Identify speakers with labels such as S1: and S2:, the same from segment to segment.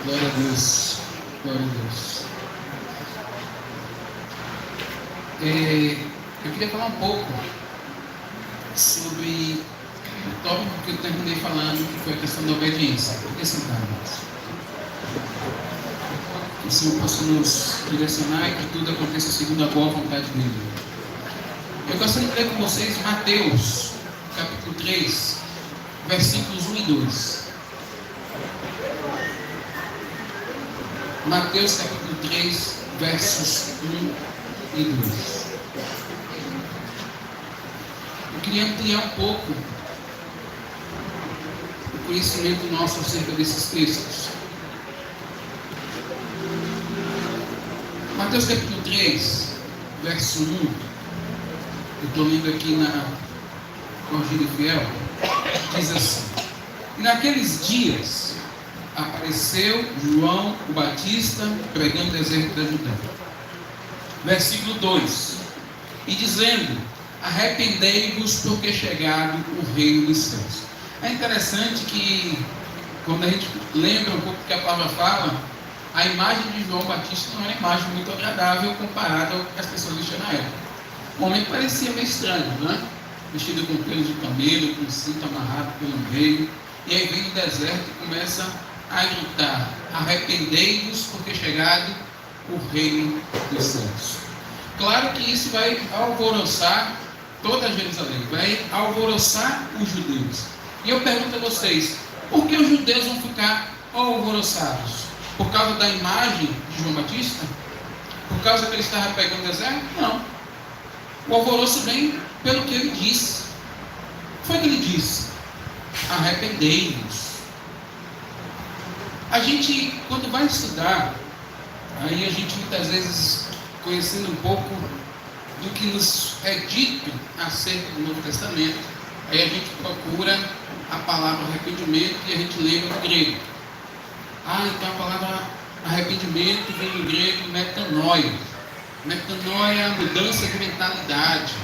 S1: Glória a Deus. Glória a Deus. Eu queria falar um pouco sobre o tópico que eu terminei falando, que foi a questão da obediência. Por que sentamos? Que o Senhor possa nos direcionar e que tudo aconteça segundo a boa vontade dele. Eu gostaria de ler com vocês Mateus, capítulo 3, versículos 1 e 2. Mateus, capítulo 3, versos 1 e 2. Eu queria ampliar um pouco o conhecimento nosso acerca desses textos. Mateus, capítulo 3, verso 1. Eu estou lendo aqui na Corrigida Fiel. Diz assim: E naqueles dias apareceu João o Batista pregando no deserto da Judéia. Versículo 2: E dizendo: Arrependei-vos, porque é chegado o reino dos céus. É interessante que, quando a gente lembra um pouco do que a palavra fala, a imagem de João Batista não é uma imagem muito agradável comparada ao que as pessoas vestiam na época. O homem parecia meio estranho, né? Vestido com pelos de camelo, com cinto amarrado pelo meio, e aí vem do deserto e começa a gritar: Arrependei-vos, porque é chegado o reino dos céus. Claro que isso vai alvoroçar toda Jerusalém, vai alvoroçar os judeus. E eu pergunto a vocês: por que os judeus vão ficar alvoroçados? Por causa da imagem de João Batista? Por causa que ele estava pegando o deserto? Não. O alvoroço vem pelo que ele disse. Foi o que ele disse: arrependei-vos. A gente, quando vai estudar, aí a gente muitas vezes, conhecendo um pouco do que nos é dito acerca do Novo Testamento, aí a gente procura a palavra arrependimento e a gente lembra no grego. Então a palavra arrependimento vem do grego metanoia. Metanoia é a mudança de mentalidade.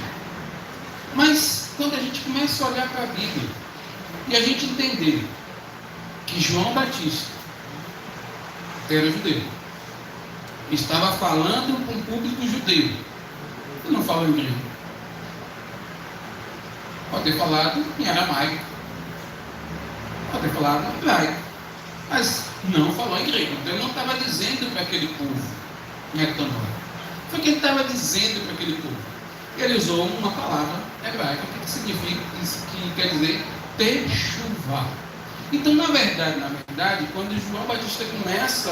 S1: Mas quando a gente começa a olhar para a Bíblia e a gente entender que João Batista era judeu, estava falando com o público judeu, ele não falou em grego, pode ter falado em aramaico, pode ter falado em hebraico, mas não falou em grego. Então ele não estava dizendo para aquele povo metanoia. Foi o que ele estava dizendo para aquele povo. Ele usou uma palavra hebraica que significa, que quer dizer techuvá. Então, na verdade, quando João Batista começa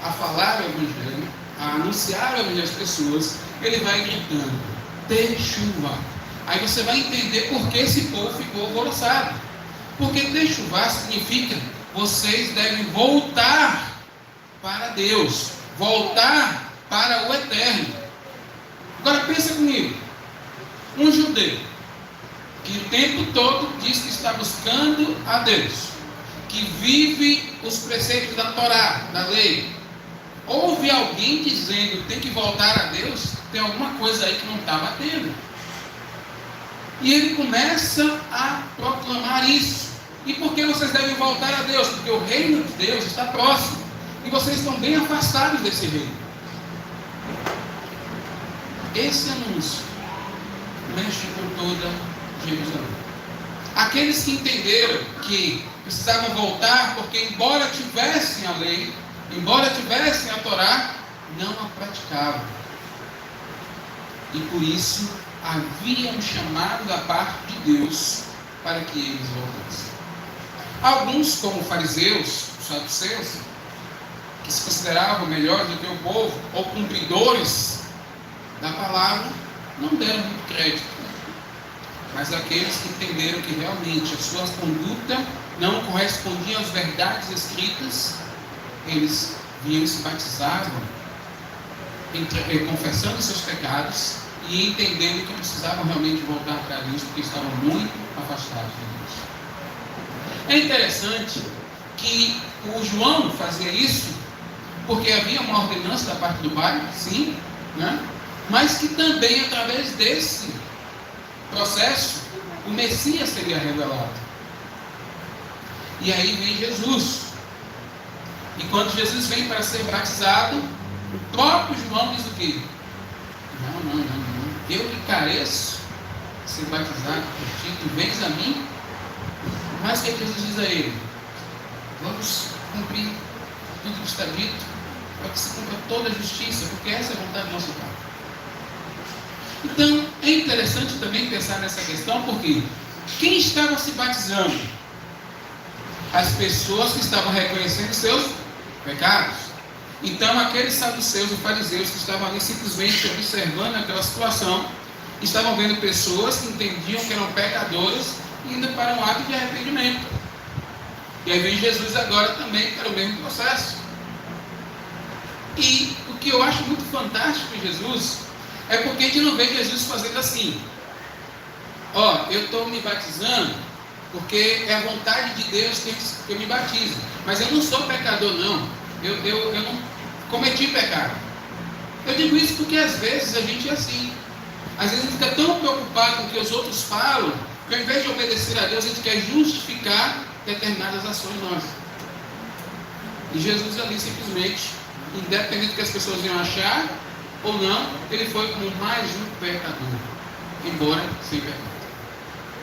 S1: a falar o Evangelho, a anunciar o Evangelho às pessoas, ele vai gritando techuvá. Aí você vai entender por que esse povo ficou alvoroçado. Porque techuvá significa: vocês devem voltar para Deus, voltar para o eterno. Agora pensa comigo: um judeu que o tempo todo diz que está buscando a Deus, que vive os preceitos da Torá, da lei, ouve alguém dizendo tem que voltar a Deus, tem alguma coisa aí que não está batendo. E ele começa a proclamar isso. E por que vocês devem voltar a Deus? Porque o reino de Deus está próximo e vocês estão bem afastados desse reino. Esse anúncio mexe com toda Jerusalém. Aqueles que entenderam que precisavam voltar, porque embora tivessem a lei, embora tivessem a Torá, não a praticavam. E por isso havia um chamado da parte de Deus para que eles voltassem. Alguns, como fariseus, saduceus, que se consideravam melhores do que o povo, ou cumpridores da palavra, não deram muito crédito. Mas aqueles que entenderam que realmente a sua conduta não correspondia às verdades escritas, eles vinham e se batizavam, confessando seus pecados e entendendo que precisavam realmente voltar para Deus, porque estavam muito afastados de Deus. É interessante que o João fazia isso porque havia uma ordenança da parte do Pai, sim, né? Mas que também, através desse processo, o Messias seria revelado. E aí vem Jesus. E quando Jesus vem para ser batizado, o próprio João diz o quê? Não. Eu que careço de ser batizado por ti, tu vens a mim? Mas o que Jesus diz a ele? Vamos cumprir tudo que está dito, para que se cumpra toda a justiça, porque essa é a vontade do nosso Pai. Então, é interessante também pensar nessa questão, porque quem estava se batizando? As pessoas que estavam reconhecendo seus pecados. Então, aqueles saduceus e fariseus que estavam ali simplesmente observando aquela situação, estavam vendo pessoas que entendiam que eram pecadoras indo para um ato de arrependimento. E aí vem Jesus agora também para o mesmo processo. E o que eu acho muito fantástico em Jesus é porque a gente não vê Jesus fazendo assim: ó, eu estou me batizando porque é a vontade de Deus que eu me batize, mas eu não sou pecador, não. Eu não cometi pecado. Eu digo isso porque às vezes a gente é assim. Às vezes a gente fica tão preocupado com o que os outros falam, que ao invés de obedecer a Deus, a gente quer justificar determinadas ações nossas. E Jesus ali simplesmente, independente do que as pessoas iam achar ou não, ele foi como mais um pecador, embora sem pecado.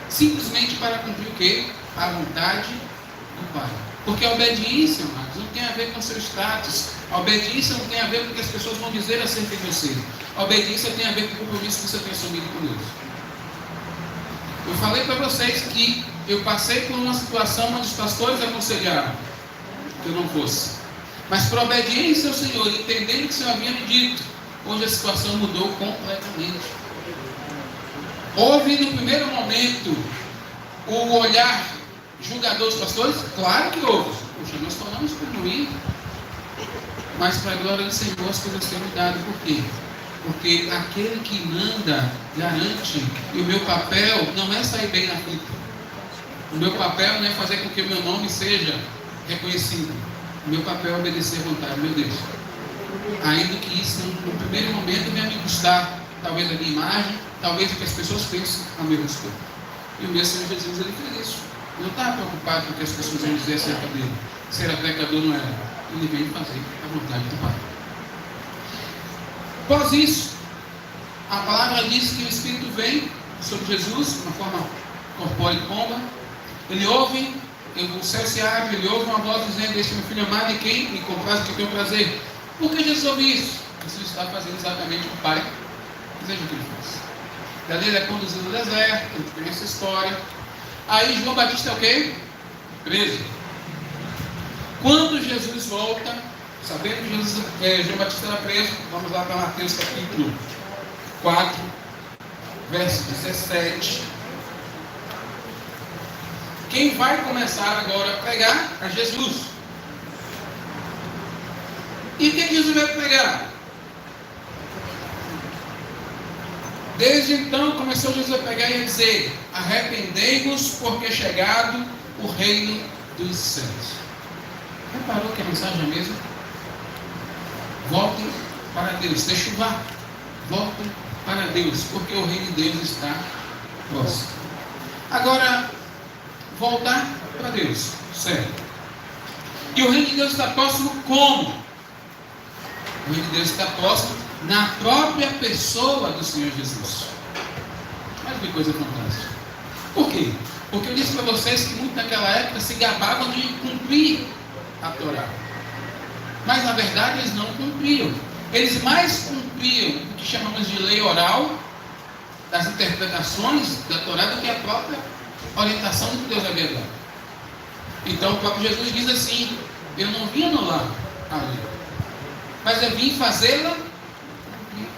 S1: Simplesmente para cumprir o quê? A vontade do Pai. Porque a obediência, amados, não tem a ver com seu status. A obediência não tem a ver com o que as pessoas vão dizer acerca de você. A obediência tem a ver com o compromisso que você tem assumido com Deus. Eu falei para vocês que eu passei por uma situação onde os pastores aconselharam que eu não fosse. Mas por obediência ao Senhor, entendendo o que o Senhor havia me dito, hoje a situação mudou completamente. Houve no primeiro momento o olhar julgador dos pastores? Claro que houve. Poxa, nós falamos como ir. Mas para a glória do Senhor as coisas têm mudado. Por quê? Porque aquele que manda garante. E o meu papel não é sair bem na fita. O meu papel não é fazer com que o meu nome seja reconhecido. O meu papel é obedecer à vontade de meu Deus. Ainda que isso no primeiro momento venha me custar talvez a minha imagem, talvez o que as pessoas pensam a meu respeito. E o meu Senhor Jesus, ele fez isso. Ele não estava preocupado com o que as pessoas iam dizer acerca dele. Se era pecador, não era. Ele veio fazer a vontade do Pai. Após isso, a palavra diz que o Espírito vem sobre Jesus, de uma forma corpórea e pomba. Ele ouve, o céu se abre, ele ouve uma voz dizendo: este é meu filho amado, e quem me compraz, que eu tenho prazer. Por que Jesus ouve isso? Jesus está fazendo exatamente o Pai. Veja o que ele faz. Dali ele é conduzido no deserto, a gente conhece a história. Aí João Batista é o quê? Preso. Quando Jesus volta, sabendo que João Batista era preso, vamos lá para Mateus capítulo 4, verso 17. Quem vai começar agora a pregar é Jesus. E o que Jesus vai pregar? Desde então começou Jesus a pegar e a dizer: arrependei-vos, porque é chegado o reino dos céus. Reparou que a mensagem é a mesma? Voltem para Deus, deixa o vá. Voltem para Deus, porque o reino de Deus está próximo. Agora, voltar para Deus, certo? E o reino de Deus está próximo como? O reino de Deus está próximo na própria pessoa do Senhor Jesus. Olha que coisa fantástica. Por quê? Porque eu disse para vocês que muito naquela época se gabavam de cumprir a Torá. Mas na verdade eles não cumpriam. Eles mais cumpriam o que chamamos de lei oral, das interpretações da Torá, do que a própria orientação do que Deus havia dado. Então o próprio Jesus diz assim: eu não vim anular a lei, mas eu vim fazê-la cumprir,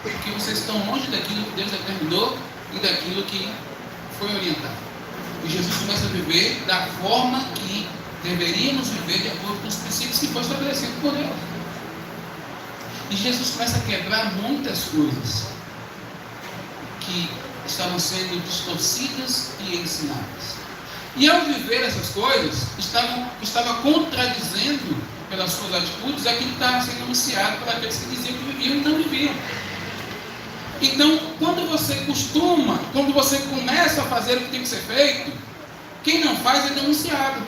S1: porque vocês estão longe daquilo que Deus determinou e daquilo que foi orientado. E Jesus começa a viver da forma que deveríamos viver, de acordo com os princípios que foram estabelecidos por Deus. E Jesus começa a quebrar muitas coisas que estavam sendo distorcidas e ensinadas. E ao viver essas coisas, estava contradizendo pelas suas atitudes aquilo que estava sendo anunciado por aqueles que diziam que viviam e não viviam. Então, quando você começa a fazer o que tem que ser feito, quem não faz é denunciado.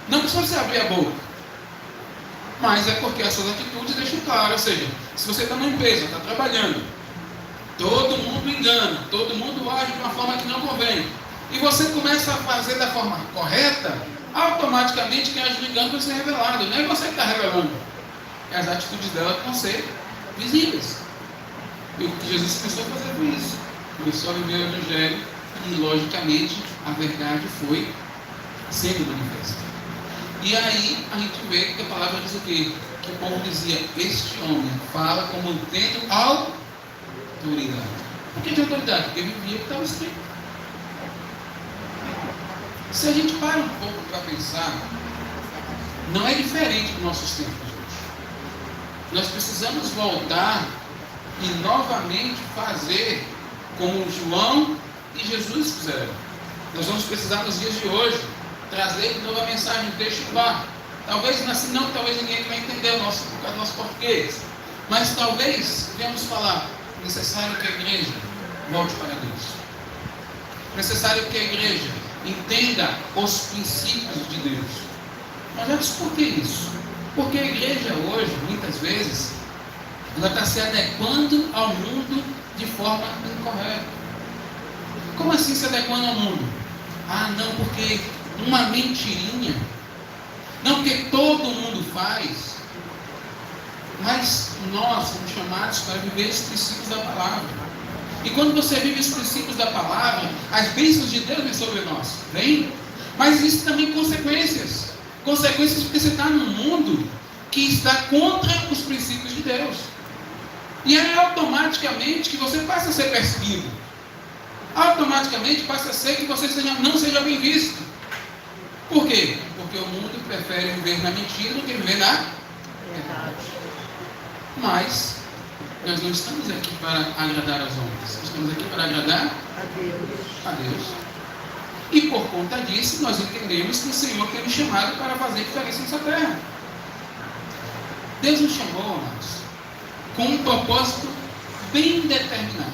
S1: Não precisa você abrir a boca. mas é porque as suas atitudes deixam claro. Ou seja, se você está numa empresa, está trabalhando, todo mundo engana, todo mundo age de uma forma que não convém, e você começa a fazer da forma correta, automaticamente quem age no engano vai ser revelado. Não é você que está revelando, as atitudes dela vão ser visíveis. E o que Jesus começou a fazer foi isso. Começou a viver o Evangelho e, logicamente, a verdade foi sendo manifesta. E aí a gente vê que a palavra diz o quê? Que o povo dizia: este homem fala como tendo autoridade. Por que de autoridade? Porque vivia o que estava escrito. Se a gente para um pouco para pensar, não é diferente dos nossos tempos hoje. Nós precisamos voltar e novamente fazer como João e Jesus fizeram. Nós vamos precisar nos dias de hoje trazer de novo a mensagem, deixa lá. Talvez assim não, talvez ninguém vai entender o nosso português. Mas talvez venhamos falar: necessário que a igreja volte para Deus. Necessário que a igreja entenda os princípios de Deus. Mas por que isso? Porque a igreja hoje, muitas vezes, ela está se adequando ao mundo de forma incorreta. Como assim se adequando ao mundo? Ah, não, porque uma mentirinha. Não, porque todo mundo faz. Mas nós somos chamados para viver os princípios da palavra. E quando você vive os princípios da palavra, as bênçãos de Deus vêm sobre nós. Vem. Mas existem também consequências. Consequências porque você está num mundo que está contra os princípios de Deus. E aí automaticamente que você passa a ser perseguido. Automaticamente passa a ser que você não seja bem visto. Por quê? Porque o mundo prefere viver na mentira do que viver na verdade. Mas nós não estamos aqui para agradar aos homens. Estamos aqui para agradar a Deus. E por conta disso nós entendemos que o Senhor tem nos chamado para fazer diferença nessa terra. Deus nos chamou, amados, com um propósito bem determinado.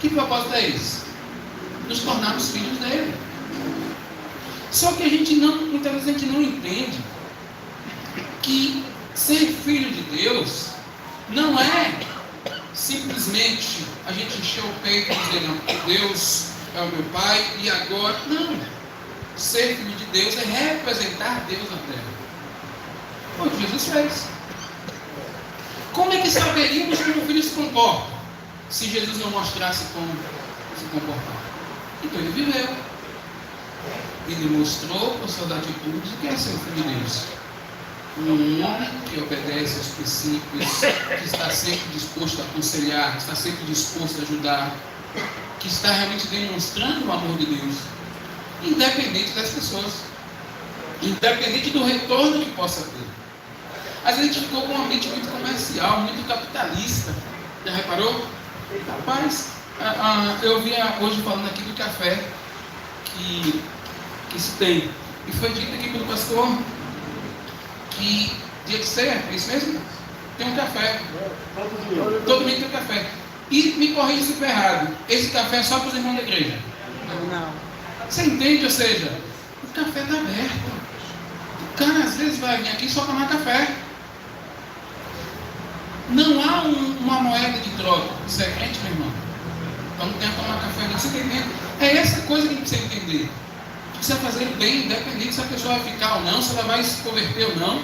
S1: Que propósito é esse? Nos tornarmos filhos dele. Só que muitas vezes a gente não entende que ser filho de Deus não é simplesmente a gente encher o peito e dizer: não, Deus é o meu Pai e agora. Não. Ser filho de Deus é representar Deus na terra. Foi o que Jesus fez. Como é que saberíamos como o filho se comporta se Jesus não mostrasse como se comportar? Então ele viveu. Ele mostrou por suas atitudes o que é ser o filho de Deus. Um homem que obedece aos princípios, que está sempre disposto a aconselhar, que está sempre disposto a ajudar, que está realmente demonstrando o amor de Deus, independente das pessoas, independente do retorno que possa ter. Às vezes a gente ficou com uma mente muito comercial, muito capitalista. Já reparou? Rapaz, eu via hoje falando aqui do café que se tem. E foi dito aqui pelo pastor que dia de ceia, é isso mesmo? Tem um café. Todo domingo tem um café. E me corrija se estiver errado. Esse café é só para os irmãos da igreja? Não. Você entende? Ou seja, o café está aberto. O cara às vezes vai vir aqui só tomar café. Não há uma moeda de troca. Isso é crente, meu irmão? Então não tem que tomar café, não. Você está entendendo? É essa coisa que a gente precisa entender. Precisa fazer o bem, independente se a pessoa vai ficar ou não, se ela vai se converter ou não.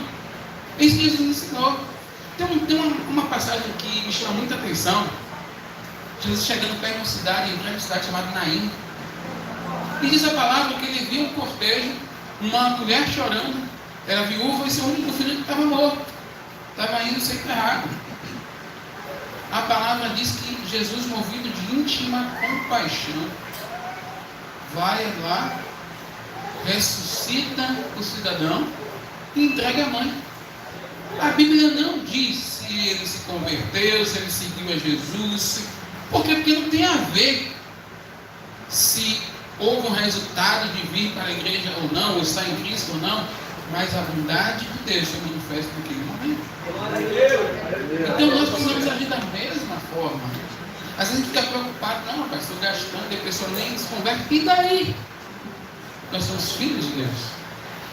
S1: Isso que Jesus ensinou. Tem uma passagem que me chama muita atenção. Jesus chegando perto de uma cidade, entrando em uma cidade chamada Naim. E diz a palavra que ele viu um cortejo, uma mulher chorando, era viúva e seu único filho estava morto. Estava indo ser enterrado. A palavra diz que Jesus, movido de íntima compaixão, vai lá, ressuscita o cidadão e entrega a mãe. A Bíblia não diz se ele se converteu, se ele seguiu a Jesus. Por quê? Porque não tem a ver se houve um resultado de vir para a igreja ou não, ou estar em Cristo ou não, mas a bondade de Deus se manifesta naquele momento. Então nós precisamos agir da mesma forma. Às vezes a gente fica preocupado: não, rapaz, estou gastando e a pessoa nem se converte. E daí? Nós somos filhos de Deus.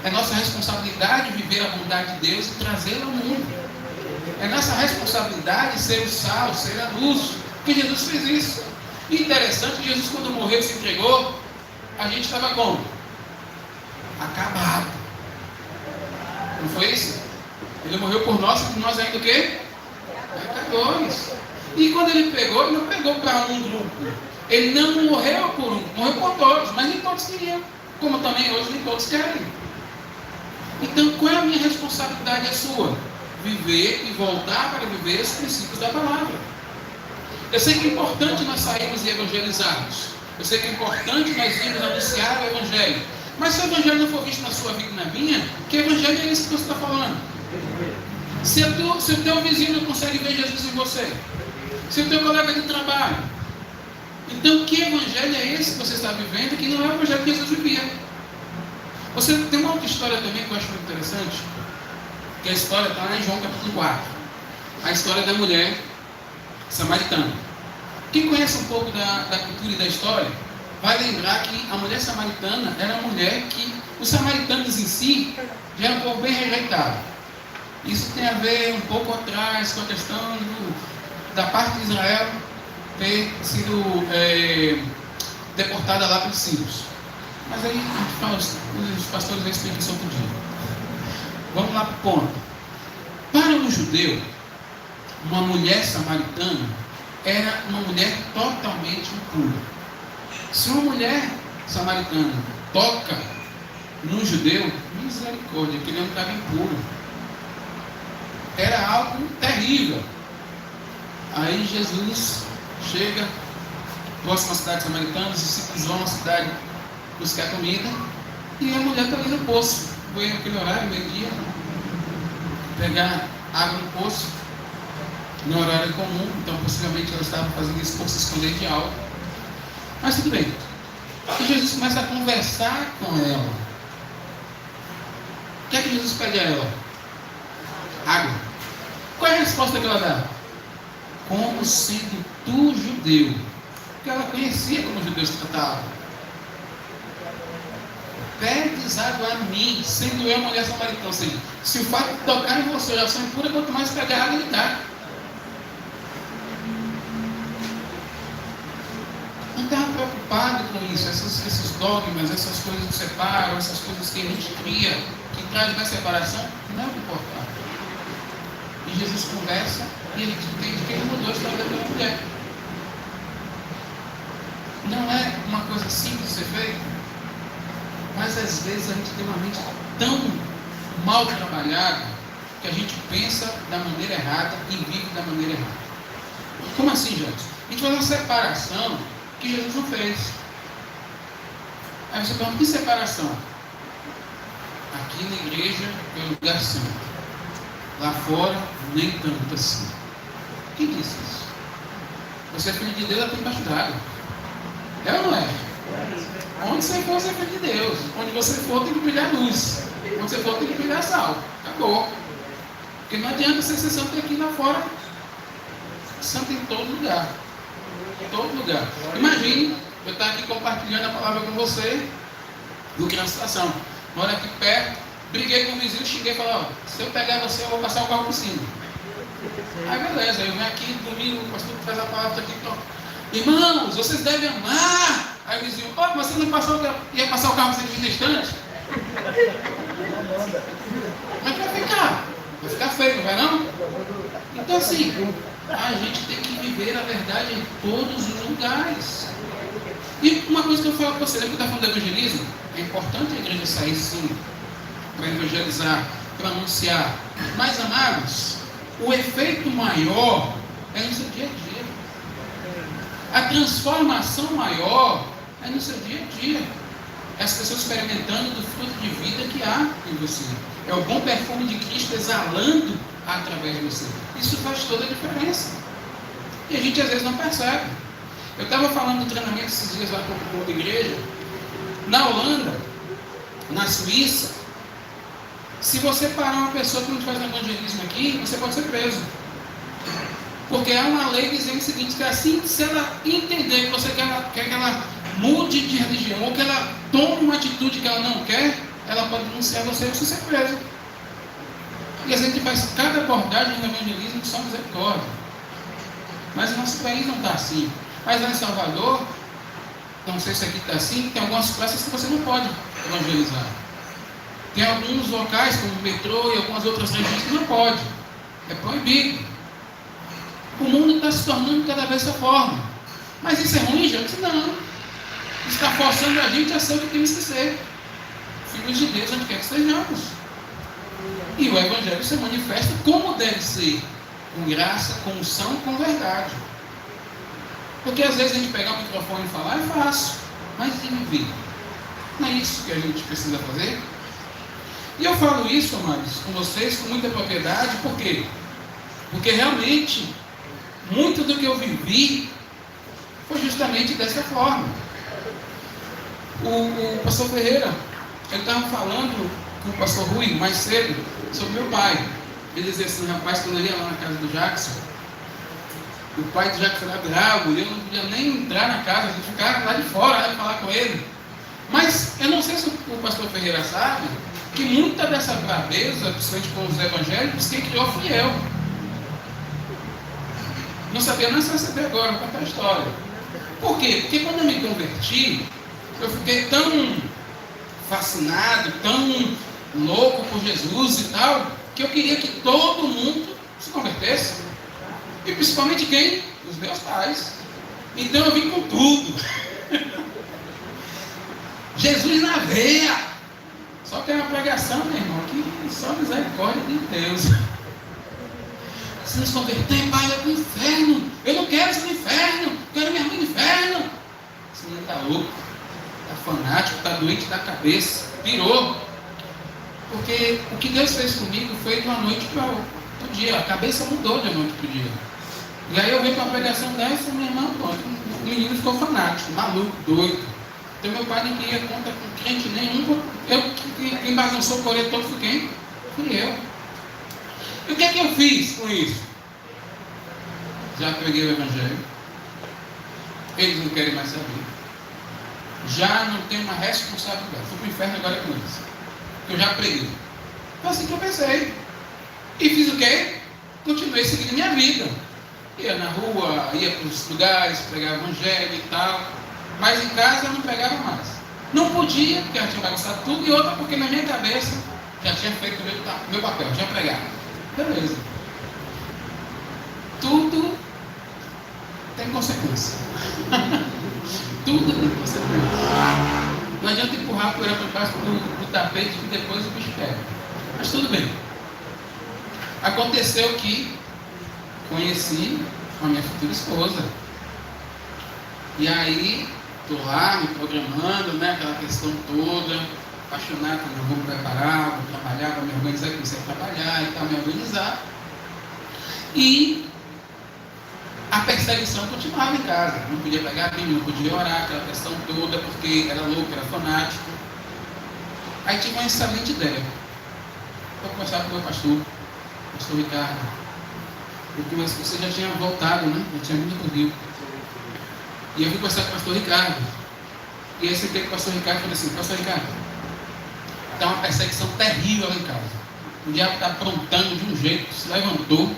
S1: É nossa responsabilidade viver a bondade de Deus e trazê-la ao mundo. É nossa responsabilidade ser o sal, ser a luz. Porque Jesus fez isso. E interessante, Jesus quando morreu e se entregou, a gente estava como? Acabado. Não foi isso? Ele morreu por nós, e nós ainda o quê? Pecadores. E quando ele pegou, ele não pegou para um grupo. Ele não morreu por um, morreu por todos, mas nem todos queriam. Como também hoje nem todos querem. Então, qual é a minha responsabilidade e a sua? Viver e voltar para viver os princípios da palavra. Eu sei que é importante nós sairmos e evangelizarmos. Eu sei que é importante nós irmos anunciar o Evangelho. Mas se o Evangelho não for visto na sua vida e na minha, que Evangelho é esse que você está falando? Se o teu vizinho não consegue ver Jesus em você, se o teu colega de trabalho, então que Evangelho é esse que você está vivendo, que não é o Evangelho que Jesus vivia? Você tem uma outra história também que eu acho muito interessante, que a história está lá em João capítulo 4. A história da mulher samaritana. Quem conhece um pouco da cultura e da história, vai lembrar que a mulher samaritana era uma mulher que os samaritanos em si já eram um povo bem rejeitado. Isso tem a ver um pouco atrás com a questão da parte de Israel ter sido deportada lá pelos sírios. Mas aí a gente fala, os pastores já explicam isso outro dia. Vamos lá para o ponto. Para um judeu, uma mulher samaritana era uma mulher totalmente impura. Se uma mulher samaritana toca num judeu, misericórdia, aquele homem estava impuro. Era algo terrível. Aí Jesus chega próximo à cidade samaritana, os discípulos vão à cidade buscar comida, e a mulher está ali no poço. Foi naquele horário, meio-dia, pegar água no poço, no horário comum, então possivelmente ela estava fazendo isso por se esconder de algo. Mas tudo bem. E Jesus começa a conversar com ela. O que é que Jesus pede a ela? Água. Qual é a resposta que ela dá? Como sendo tu judeu. Porque ela conhecia como os judeus tratavam. Pedes água a mim, sendo eu mulher samaritana. Ou seja, se o fato de tocar em você já são impura, quanto mais pegar água ele dá. Não estava preocupado com isso, esses dogmas, essas coisas que separam, essas coisas que a gente cria, que traz mais separação, não é o importante. E Jesus conversa e ele entende que ele mudou a história daquela mulher. Não é uma coisa simples de ser feita, mas às vezes a gente tem uma mente tão mal trabalhada que a gente pensa da maneira errada e vive da maneira errada. Como assim, gente? A gente faz uma separação que Jesus não fez. Aí você pergunta, que separação? Aqui na igreja é o lugar santo. Lá fora, nem tanto assim. Quem disse isso? Você é filho de Deus, ela tem embaixo d'água. É ou não é? Onde você for, você é filho de Deus. Onde você for, tem que brilhar luz. Onde você for, tem que brilhar sal. Acabou. Porque não adianta você ser santo aqui lá fora. Santo em todo lugar. Em todo lugar. Imagine eu estar aqui compartilhando a palavra com você do que na situação. Moro aqui perto, briguei com o vizinho, xinguei e falei, ó, se eu pegar você, eu vou passar o carro por cima. Aí beleza, eu venho aqui, domingo, o pastor faz a palavra aqui, então, irmãos, vocês devem amar. Aí o vizinho, ó, você não passou, ia passar o carro por cima distante? Como é que vai ficar? Vai ficar feio, não vai não? Então assim, a gente tem que viver a verdade em todos os lugares. E uma coisa que eu falo para você, lembra que eu estava falando do evangelismo? É importante a igreja sair sim, para evangelizar, para anunciar. Mas, amados, o efeito maior é no seu dia a dia. A transformação maior é no seu dia a dia. É as pessoas experimentando do fruto de vida que há em você. É o bom perfume de Cristo exalando através de você. Isso faz toda a diferença. E a gente às vezes não percebe. Eu estava falando do treinamento esses dias lá com o povo da igreja. Na Holanda, na Suíça, se você parar uma pessoa que não faz evangelismo aqui, você pode ser preso. Porque há uma lei dizendo o seguinte, que assim, se ela entender que você quer que ela mude de religião, ou que ela tome uma atitude que ela não quer, ela pode denunciar você e você ser preso. E a gente faz cada abordagem no evangelismo de só misericórdia. Mas o nosso país não está assim. Mas lá em Salvador, não sei se aqui está assim, tem algumas classes que você não pode evangelizar. Tem alguns locais, como o metrô e algumas outras regiões, que não pode. É proibido. O mundo está se tornando cada vez dessa forma. Mas isso é ruim, gente? Não. Está forçando a gente a ser o que temos que ser. Filhos de Deus, onde quer que estejamos. E o Evangelho se manifesta como deve ser. Com graça, com unção, com verdade. Porque às vezes a gente pegar o microfone e falar é fácil. Mas e viver? Não é isso que a gente precisa fazer? E eu falo isso, amados, com vocês com muita propriedade. Por quê? Porque realmente, muito do que eu vivi foi justamente dessa forma. O pastor Ferreira, ele estava falando com o pastor Rui mais cedo sobre meu pai. Ele dizia assim: rapaz, quando eu ia lá na casa do Jackson, o pai do Jackson era bravo, e eu não podia nem entrar na casa, a gente ficava lá de fora, falar com ele. Mas eu não sei se o pastor Ferreira sabe que muita dessa braveza, principalmente com os evangélicos, quem criou fui eu. Não sabia nem se receber agora, vou contar a história. Por quê? Porque quando eu me converti, eu fiquei tão fascinado, tão louco por Jesus e tal, que eu queria que todo mundo se convertesse. E principalmente quem? Os meus pais. Então eu vim com tudo. Jesus na veia. Só que é uma pregação, meu irmão, que só misericórdia de Deus. Se nos converter, pai, é para o inferno. Eu não quero ser no inferno. Quero minha mãe no inferno. Esse menino está louco, está fanático, está doente da cabeça, pirou. Porque o que Deus fez comigo foi de uma noite para o dia. A cabeça mudou de uma noite para o dia. E aí eu veio com uma pregação dessa, minha irmã, pronto, o menino ficou fanático, maluco, doido. Então meu pai não queria conta com crente nenhum. Quem bagunçou o coreto todo foi quem? Fui eu. E o que é que eu fiz com isso? Já peguei o evangelho. Eles não querem mais saber. Já não tenho uma responsabilidade. Fui para o inferno agora com eles. Eu já preguei. Foi assim que eu pensei. E fiz o quê? Continuei seguindo minha vida. Ia na rua, ia para os lugares, pregava evangelho e tal. Mas em casa eu não pegava mais. Não podia, porque já tinha bagunçado tudo. E outra, porque na minha cabeça já tinha feito o meu papel, já pregava. Beleza. Tudo tem consequência. Tudo tem consequência. Não adianta empurrar a poeira para baixo do tapete que depois o bicho pega. Mas tudo bem. Aconteceu que conheci a minha futura esposa. E aí, estou lá me programando, né, aquela questão toda, apaixonado, eu vou me preparar, vou trabalhar, vou me organizar, comecei a trabalhar e tal, me organizar. E a perseguição continuava em casa. Não podia pegar a Bíblia, não podia orar, aquela questão toda, porque era louco, era fanático. Aí tive uma excelente ideia. Vou conversar com o meu pastor Ricardo. Porque você já tinha voltado, né? Já tinha vindo para o Rio. E eu fui conversar com o pastor Ricardo. E aí sentei com o pastor Ricardo e falei assim: pastor Ricardo, está uma perseguição terrível lá em casa. O diabo está aprontando de um jeito, se levantou.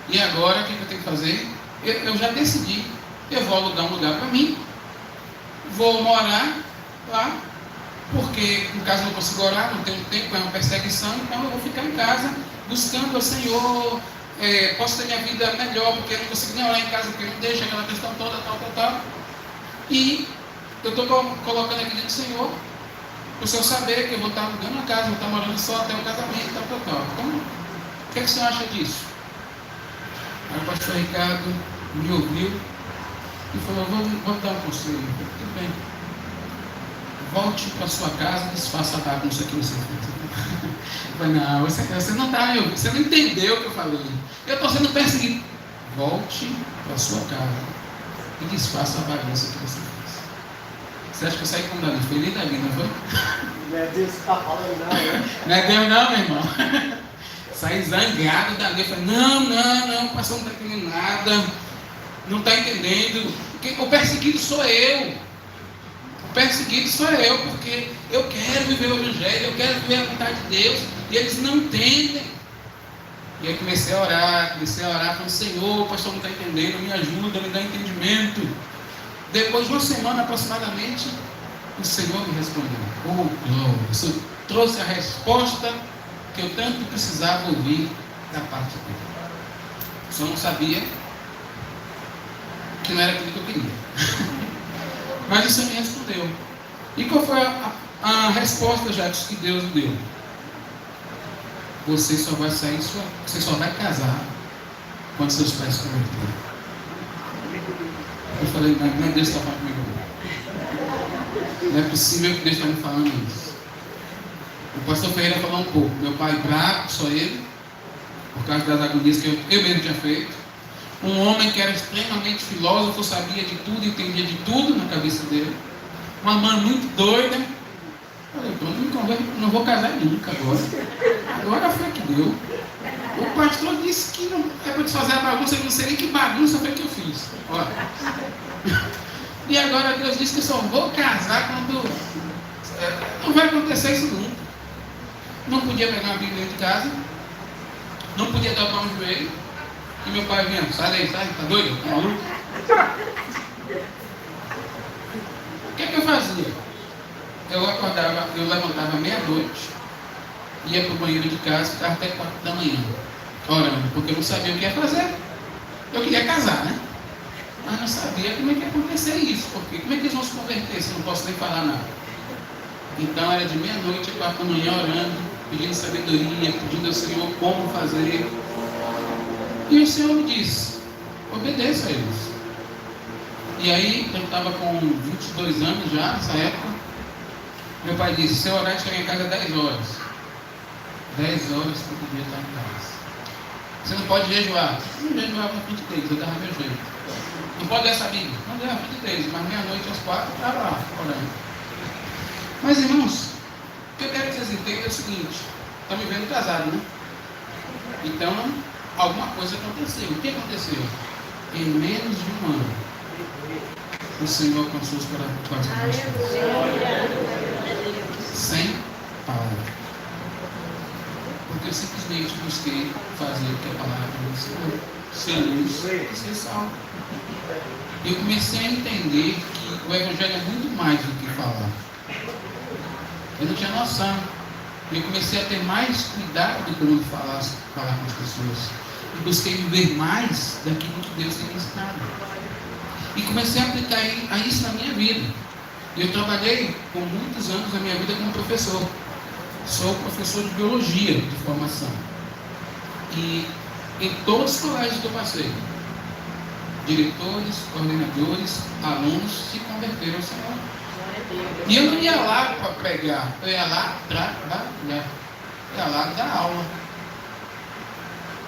S1: E agora o que eu tenho que fazer? Eu já decidi. Eu vou alugar um lugar para mim. Vou morar lá. Porque em casa eu não consigo orar, não tenho tempo, é uma perseguição. Então eu vou ficar em casa buscando ao Senhor. Posso ter minha vida melhor, porque eu não consigo nem orar em casa, porque não deixa aquela questão toda, tal. E eu estou colocando aqui dentro do Senhor, para o Senhor saber que eu vou estar alugando uma casa, vou estar morando só até o casamento, tal. Então, o que é que o Senhor acha disso? Aí o pastor Ricardo me ouviu e falou: vou dar um conselho. Eu falei: tudo bem. Volte para sua casa e desfaça a bagunça que você fez. Eu falei: não, você não está me ouvindo, você não entendeu o que eu falei. Eu estou sendo perseguido. Volte para sua casa e desfaça a bagunça que você fez. Você acha que eu saí como Davi? Foi nem Davi, não foi?
S2: Não é Deus que está falando, não, né?
S1: Não é Deus, não, meu irmão. Saí zangado dali. Falei: não, o pastor não está entendendo nada. Não está entendendo. O perseguido sou eu. perseguido sou eu, porque eu quero viver o Evangelho, eu quero viver a vontade de Deus, e eles não entendem. E aí comecei a orar, falando, Senhor, o pastor não está entendendo, me ajuda, me dá entendimento. Depois de uma semana aproximadamente, o Senhor me respondeu. Oh, glória! O Senhor trouxe a resposta que eu tanto precisava ouvir da parte dele. Só não sabia que não era aquilo que eu queria. Mas o Senhor me respondeu. E qual foi a resposta, Jacques, que Deus me deu? Você só vai sair, você só vai casar quando seus pais se converterem. Eu falei, não é Deus que está falando comigo. Não é possível que Deus está me falando isso. O pastor Ferreira falou um pouco. Meu pai bravo, só ele, por causa das agonias que eu mesmo tinha feito. Um homem que era extremamente filósofo, sabia de tudo, entendia de tudo na cabeça dele. Uma mãe muito doida. Falei, pronto, me converto, não vou casar nunca agora. Agora foi que deu. O pastor disse que não é para desfazer a bagunça, eu não sei nem que bagunça foi que eu fiz. Olha. E agora Deus disse que eu só vou casar quando. Não vai acontecer isso nunca. Não podia pegar uma Bíblia dentro de casa. Não podia dobrar um joelho. E meu pai vinha, sai daí, sai, tá doido? Tá maluco? O que é que eu fazia? Eu acordava, eu levantava meia-noite, ia para o banheiro de casa, ficava até 4 da manhã, orando, porque eu não sabia o que ia fazer. Eu queria casar, né? Mas não sabia como é que ia acontecer isso, porque como é que eles vão se converter se eu não posso nem falar nada? Então era de meia-noite a 4 da manhã orando, pedindo sabedoria, pedindo ao Senhor como fazer. E o Senhor me disse, obedeça a eles. E aí, eu estava com 22 anos já, nessa época. Meu pai disse, seu horário de chegar em casa é 10 horas. 10 horas que eu podia estar em casa. Você não pode jejuar. Eu não jejuava na frente deles, eu dava meu jeito. Não pode ler essa Bíblia. Não ler na frente deles, mas meia-noite às 4 eu estava lá, orando. Mas irmãos, o que eu quero que vocês entendam é o seguinte, estão me vendo casado, né? Então, alguma coisa aconteceu. O que aconteceu? Em menos de um ano, o Senhor alcançou os corações. Sem palavra. Porque eu simplesmente busquei fazer o que a palavra me ensinou. Ser luz e ser sal. E eu comecei a entender que o Evangelho é muito mais do que falar. Eu não tinha noção. Eu comecei a ter mais cuidado quando falar com as pessoas. E busquei viver mais daquilo que Deus tem me ensinado. E comecei a aplicar isso na minha vida. Eu trabalhei por muitos anos na minha vida como professor. Sou professor de biologia de formação. E em todos os colégios que eu passei, diretores, coordenadores, alunos se converteram ao Senhor. E eu não ia lá para pregar, eu ia lá trabalhar, eu ia lá dar aula.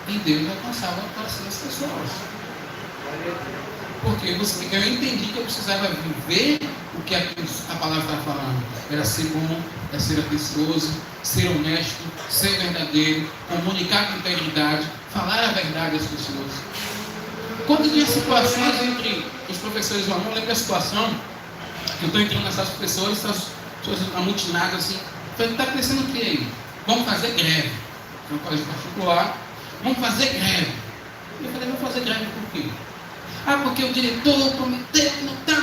S1: E Deus alcançava o coração das pessoas. Porque eu entendi que eu precisava viver o que a palavra está falando. Era ser bom, era ser atencioso, ser honesto, ser verdadeiro, comunicar com integridade, falar a verdade às pessoas. Quando tinha situações entre os professores e o aluno, eu lembro da situação que eu estou entrando nessas pessoas, essas pessoas amotinadas assim, falei, está acontecendo o que aí? Vamos fazer greve. É um colégio particular, vamos fazer greve. Eu falei, vamos fazer greve por quê? Ah, porque o diretor prometeu que não está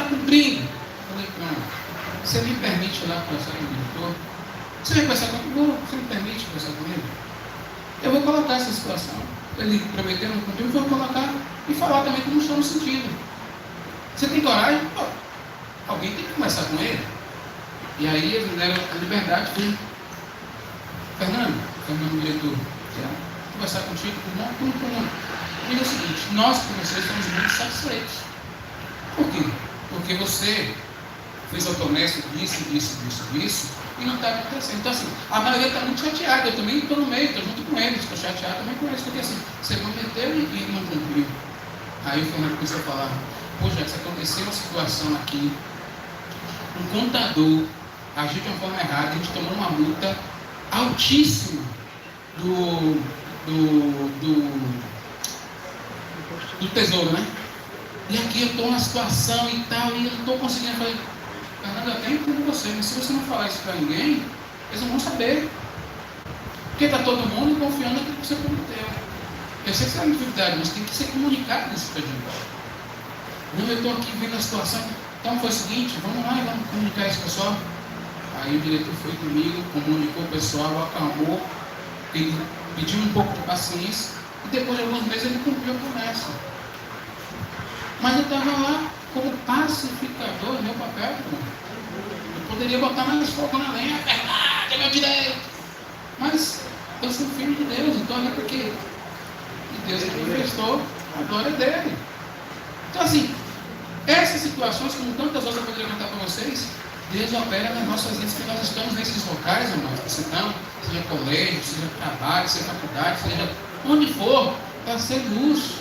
S1: cumprindo. Eu falei, não, você me permite ir lá conversar com o diretor? Você vai conversar comigo? Você me permite conversar comigo? Eu vou colocar essa situação. Ele prometeu, não cumpriu, eu vou colocar e falar também como estamos sentindo. Você tem coragem? Pô, alguém tem que conversar com ele. E aí eles me deram a liberdade de Fernando, diretor, quero conversar contigo, não. E é o seguinte, nós professores estamos muito satisfeitos. Por quê? Porque você fez a promessa disso, e não está acontecendo. Então assim, a maioria está muito chateada, eu também estou no meio, estou junto com eles, estou chateado também com eles, porque assim, você prometeu e não cumpriu. Aí o Fernando começou a falar, poxa, se aconteceu uma situação aqui, um contador agiu de uma forma errada, a gente tomou uma multa altíssima do tesouro, né? E aqui eu estou numa situação e tal, e eu não estou conseguindo fazer. Fernando, eu até entendo você, mas se você não falar isso para ninguém, eles não vão saber. Porque está todo mundo confiando naquilo que você prometeu. Eu sei que você é uma dificuldade, mas tem que ser comunicado isso para a gente. Não, eu estou aqui vendo a situação. Então foi o seguinte, vamos lá e vamos comunicar isso pessoal. Aí o diretor foi comigo, comunicou o pessoal, acalmou, ele pediu um pouco de paciência, e depois de alguns meses ele cumpriu a promessa. Mas eu estava lá como pacificador, meu papel, irmão. Eu poderia botar mais fogo na lenha, é verdade, é meu direito. Mas eu sou filho de Deus, então é porque e Deus manifestou a glória dele. Então assim, essas situações, como tantas outras eu poderia contar para vocês, Deus opera nas nossas vidas, que nós estamos nesses locais, irmãos, que seja colégio, seja trabalho, seja faculdade, seja onde for, para ser luz.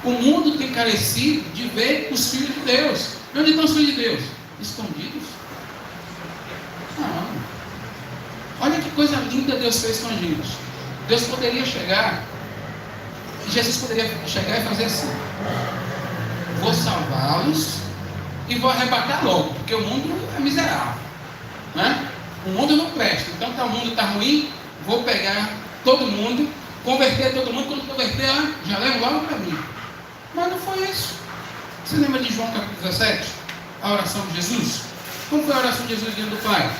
S1: O mundo tem carecido de ver os filhos de Deus. E onde estão os filhos de Deus? Escondidos? Não. Olha que coisa linda Deus fez com a gente. Deus poderia chegar, e Jesus poderia chegar e fazer assim: vou salvá-los e vou arrebatar logo, porque o mundo é miserável, né? O mundo não presta, então o mundo está ruim, vou pegar todo mundo, converter todo mundo, quando converter, já levo logo para mim. Mas não foi isso. Você lembra de João capítulo 17? A oração de Jesus? Como foi a oração de Jesus diante do Pai?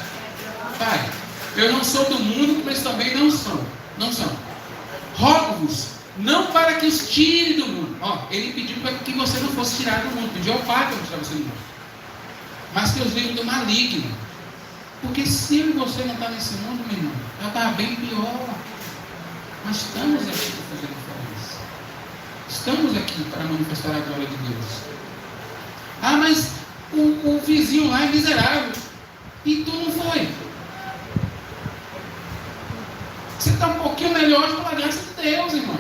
S1: Pai, eu não sou do mundo, mas também não são. Rogo-vos, não para que os tire do mundo. Ele pediu para que você não fosse tirado do mundo. Pediu ao Pai para tirar você do mundo. Mas que os livre do maligno. Porque se eu e você não está nesse mundo, meu irmão, já está bem pior. Mas estamos aqui para fazer diferença. Estamos aqui para manifestar a glória de Deus. Mas o vizinho lá é miserável. E tu não foi. Você está um pouquinho melhor pela graça de Deus, irmão.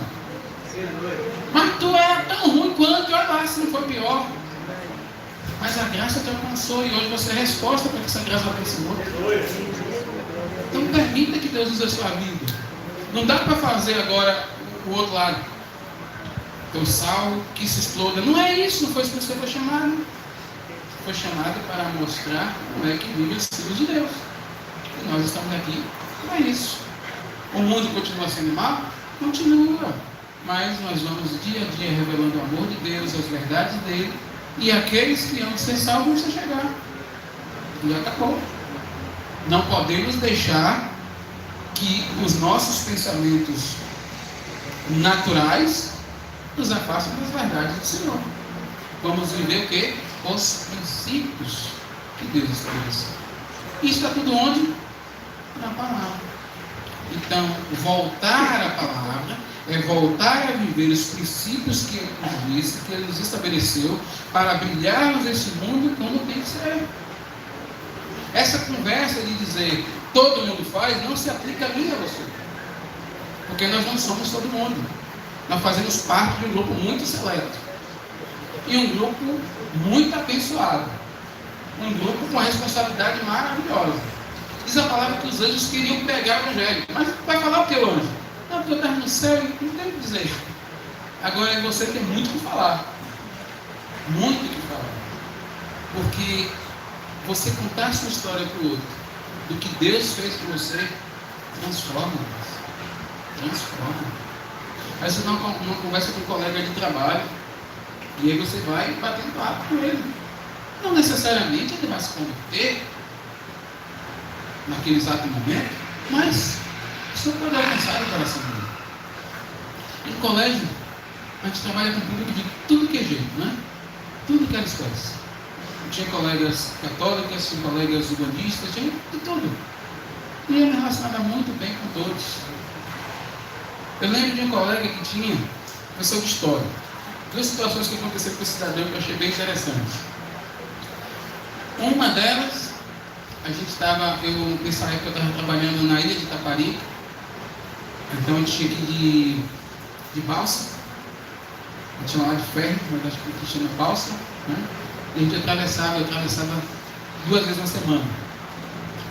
S1: Mas tu era tão ruim quanto, olha lá, se não foi pior. Mas a graça te alcançou e hoje você é resposta para que essa graça alcance o outro. Então permita que Deus use a sua vida. Não dá para fazer agora o outro lado. O sal que se exploda. Não é isso, não foi isso que você foi chamado. Foi chamado para mostrar como é que vive os filhos de Deus. E nós estamos aqui para isso. O mundo continua sendo mal? Continua. Mas nós vamos dia a dia revelando o amor de Deus, as verdades dele. E aqueles que hão de ser salvos vão chegar. E acabou. Não podemos deixar que os nossos pensamentos naturais nos afastem das verdades do Senhor. Vamos viver o quê? Os princípios que Deus estabeleceu. Isso está tudo onde? Na palavra. Então, voltar à palavra é voltar a viver os princípios que Ele nos disse, que Ele nos estabeleceu, para brilharmos nesse mundo como tem que ser. Essa conversa de dizer todo mundo faz, não se aplica a mim e a você. Porque nós não somos todo mundo. Nós fazemos parte de um grupo muito seleto. E um grupo muito abençoado. Um grupo com uma responsabilidade maravilhosa. Diz a palavra que os anjos queriam pegar o evangelho. Mas vai falar o que, o anjo? Não, porque eu estava no céu e não tem o que dizer. Agora você tem muito o que falar. Muito o que falar. Porque você contar a sua história para o outro, do que Deus fez por você, transforma. Transforma. Aí você dá uma conversa com um colega de trabalho, e aí você vai batendo papo com ele. Não necessariamente ele vai se converter naquele exato momento, mas você pode alcançar o coração dele. E no colégio, a gente trabalha com público de tudo que é jeito, né? Tudo que era espécie. Tinha colegas católicas, tinha colegas urbandistas, tinha de tudo. E eu me relacionava muito bem com todos. Eu lembro de um colega que tinha professor de história. Duas situações que aconteceram com esse cidadão que eu achei bem interessantes. Uma delas, nessa época eu estava trabalhando na ilha de Itaparica. Então a gente tinha que ir de balsa. A gente chama lá de ferro, mas acho que a gente chama balsa, né? E a gente eu atravessava 2 vezes na semana.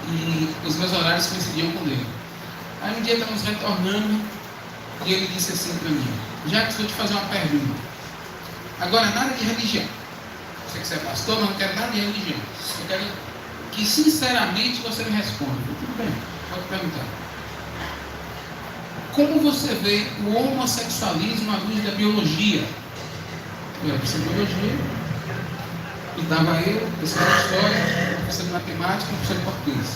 S1: E os meus horários coincidiam com o dele. Aí um dia estávamos retornando e ele disse assim para mim: Jacques, vou te fazer uma pergunta. Agora, nada de religião. Você que é pastor, mas não quero nada de religião. Eu quero que, sinceramente, você me responda. Tudo bem, pode perguntar. Como você vê o homossexualismo à luz da biologia? Eu era professor de biologia, estudava eu, professor de história, professor de matemática, professor de português.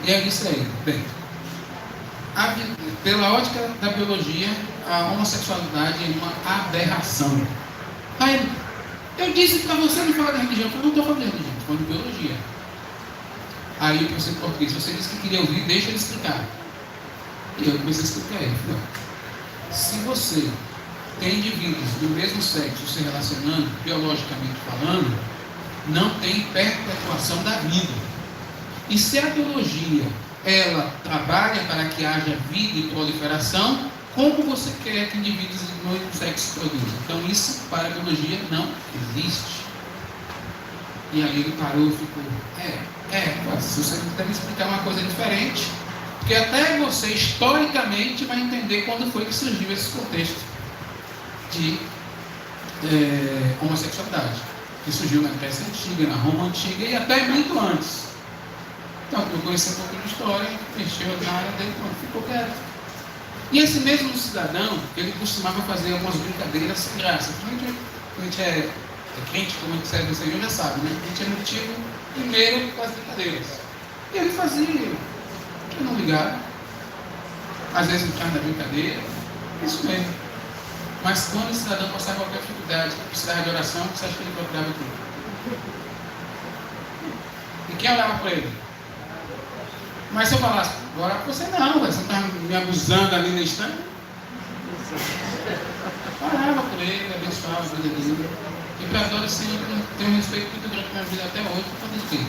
S1: E é isso aí. Bem, pela ótica da biologia, a homossexualidade é uma aberração. Aí, eu disse para você não falar de religião. Eu não estou falando de religião, estou falando de biologia. Aí o professor de português, você disse que queria ouvir, deixa ele explicar. E eu comecei a explicar ele. Se você tem indivíduos do mesmo sexo se relacionando, biologicamente falando, não tem perpetuação da vida. E se a biologia, ela trabalha para que haja vida e proliferação, como você quer que indivíduos do mesmo sexo produzam? Então isso, para a biologia, não existe. E aí ele parou e ficou, se você quiser me explicar uma coisa diferente, porque até você, historicamente, vai entender quando foi que surgiu esse contexto de homossexualidade, que surgiu na Grécia Antiga, na Roma Antiga e até muito antes. Então, eu conheci um pouco de história, mexeu na área dele, ficou quieto. E esse mesmo cidadão, ele costumava fazer algumas brincadeiras sem graça. Quando a gente é crente, como a gente serve o Senhor, já sabe, né? A gente é motivo primeiro com as brincadeiras. E ele fazia, eu não ligava. Às vezes entrava na brincadeira, isso mesmo. Mas quando o cidadão passava qualquer dificuldade, precisava de oração, você acha que ele procurava tudo? E quem olhava para ele? Mas se eu falasse, vou orar por você, não, você não está me abusando ali na estante? Orava por ele, abençoava a vida dele. E para agora, Senhor, tem um respeito muito grande na minha vida até hoje, por causa de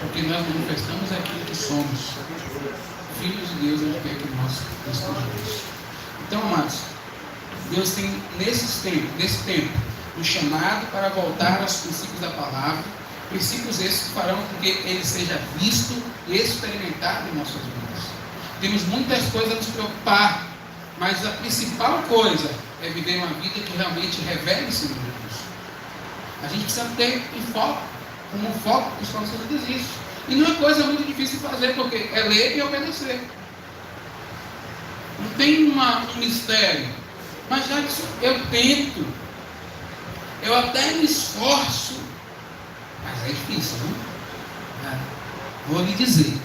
S1: porque nós manifestamos aquilo que somos, filhos de Deus, onde quer que nós estejamos. Então, amados, Deus tem nesse tempo, um chamado para voltar aos princípios da palavra, princípios esses que farão com que ele seja visto e experimentado em nossas vidas. Temos muitas coisas a nos preocupar, mas a principal coisa é viver uma vida que realmente revele o Senhor Jesus. A gente precisa ter como foco que os professores existem. E não é coisa muito difícil de fazer, porque é ler e obedecer. Não tem um mistério. Mas já que eu tento, eu até me esforço, mas é difícil, não? Vou lhe dizer,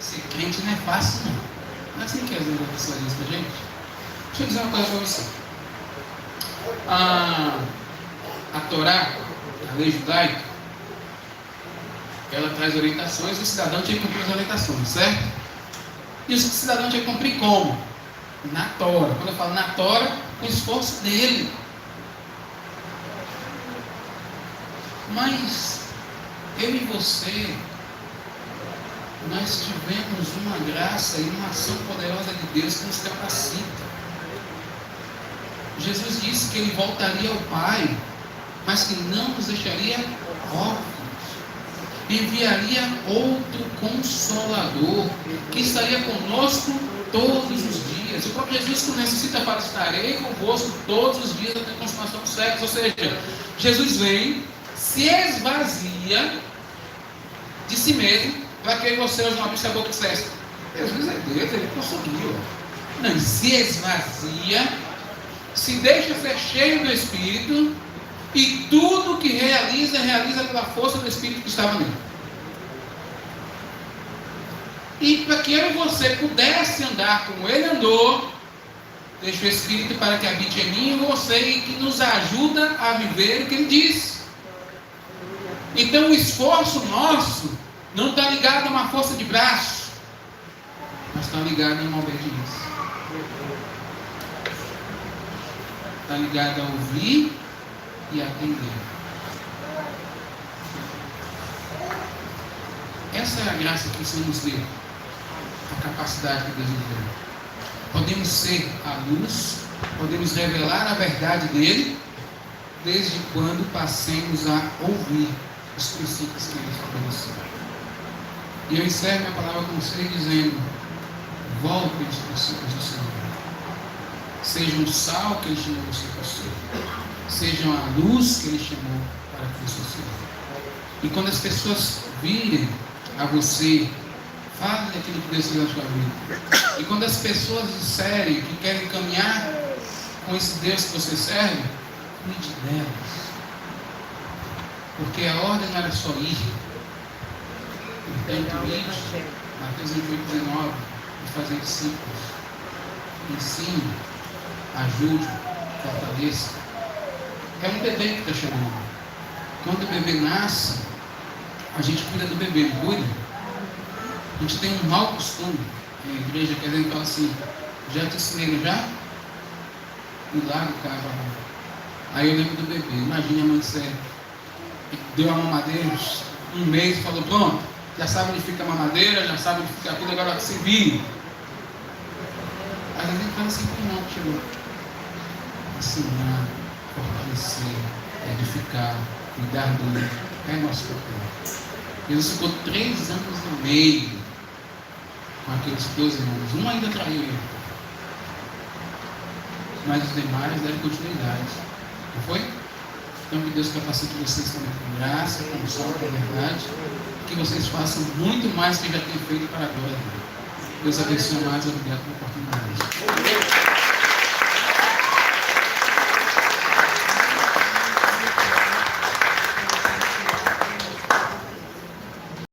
S1: ser crente não é fácil, não. Não é assim que às vezes a pessoa diz pra gente. Deixa eu dizer uma coisa para você. A Torá, a lei judaica, ela traz orientações e o cidadão tinha que cumprir as orientações, certo? E o cidadão tinha que cumprir como? Na Torá. Quando eu falo na Torá, o esforço dele. Mas eu e você, nós tivemos uma graça e uma ação poderosa de Deus que nos capacita. Jesus disse que ele voltaria ao Pai, mas que não nos deixaria órfãos. Enviaria outro Consolador, que estaria conosco todos os dias. O próprio Jesus necessita para estarei convosco todos os dias até a consumação dos séculos. Ou seja, Jesus vem, se esvazia de si mesmo, para que você hoje não abrisse a boca e dissesse, Jesus é Deus, ele conseguiu. Não, se esvazia, se deixa ser cheio do Espírito, e tudo que realiza pela força do Espírito que estava nele. E para que eu e você pudesse andar como ele andou, deixa o Espírito para que habite em mim e você, e que nos ajuda a viver o que ele disse. Então o esforço nosso não está ligado a uma força de braço, mas está ligado a uma obediência. Está ligado a ouvir e atender. Essa é a graça que o Senhor nos deu, a capacidade que Deus nos deu. Podemos ser a luz, podemos revelar a verdade dele, desde quando passemos a ouvir os princípios que ele estabeleceu. E eu encerro minha palavra com você dizendo: volte aos princípios do Senhor. Sejam o sal que Ele chamou você para ser. Sejam a luz que Ele chamou para que você seja. E quando as pessoas virem a você, fale daquilo que Deus fez na sua vida. E quando as pessoas disserem que querem caminhar com esse Deus que você serve, cuide delas. Porque a ordem não era só ir. Portanto, ide, Mateus 28:19, e fazer discípulos. Ensine, ajude, fortaleça. É um bebê que está chegando. Quando o bebê nasce, a gente cuida do bebê, não cuida? A gente tem um mau costume na igreja, que a gente fala assim, já te ensinei, já? E larga o cara. Aí eu lembro do bebê, imagine a mãe disser, deu a mamadeira, um mês, falou, pronto, já sabe onde fica a mamadeira, já sabe onde fica tudo, agora se vire. Aí a gente fala assim, não, chegou. Ensinar, fortalecer, edificar, cuidar dele, é nosso papel. Jesus ficou 3 anos e meio com aqueles 12 irmãos. Um ainda traiu ele, mas os demais deram continuidade. Não foi? Então que Deus capacite vocês também com graça, com unção, com verdade, que vocês façam muito mais que já têm feito para a glória dele. Deus abençoe mais, obrigado pela oportunidade.